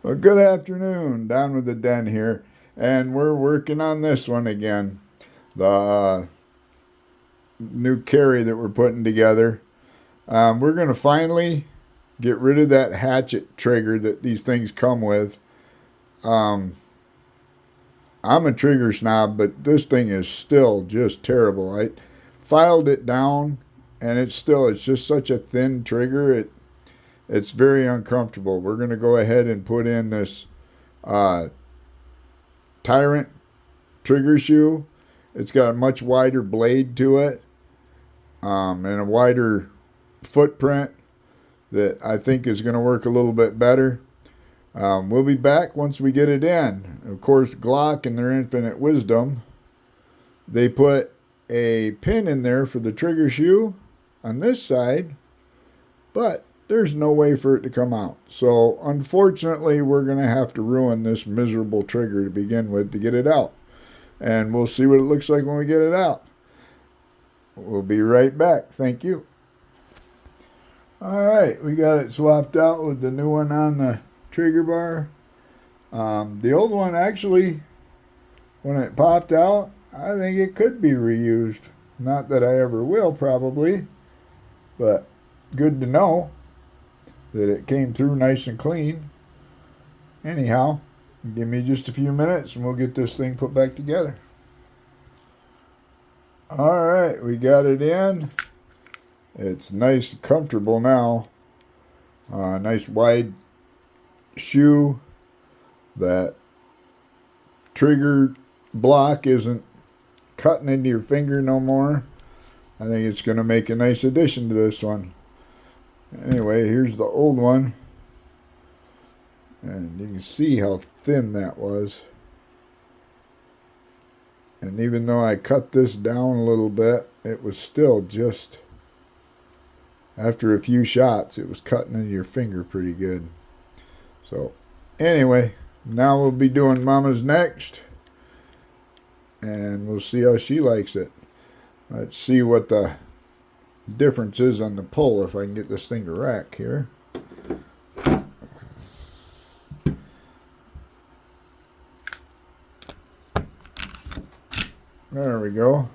Well, good afternoon. Down with the den here. And we're working on this one again. The new carry that we're putting together. We're going to finally get rid of that hatchet trigger that these things come with. I'm a trigger snob, but this thing is still just terrible. I filed it down, and it's just such a thin trigger. It's very uncomfortable. We're going to go ahead and put in this Tyrant trigger shoe. It's got a much wider blade to it, and a wider footprint that I think is going to work a little bit better. We'll be back once we get it in. Of course, Glock in their infinite wisdom, they put a pin in there for the trigger shoe on this side, but there's no way for it to come out. So unfortunately, we're going to have to ruin this miserable trigger to begin with to get it out. And we'll see what it looks like when we get it out. We'll be right back. Thank you. All right, we got it swapped out with the new one on the trigger bar. The old one, actually, when it popped out, I think it could be reused. Not that I ever will, probably, but good to know that it came through nice and clean. Anyhow, give me just a few minutes and we'll get this thing put back together. All right, we got it in. It's nice and comfortable now. Nice wide shoe. That trigger block isn't cutting into your finger no more. I think it's going to make a nice addition to this one. Anyway, here's the old one. And you can see how thin that was. And even though I cut this down a little bit, it was still just, after a few shots, it was cutting into your finger pretty good. So, anyway, now we'll be doing Mama's next. And we'll see how she likes it. Let's see what the difference is on the pull if I can get this thing to rack here. There we go.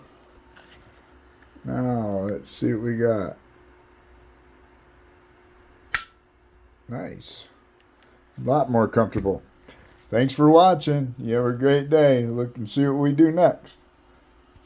Now let's see what we got. Nice. A lot more comfortable. Thanks for watching. You have a great day. Look and see what we do next.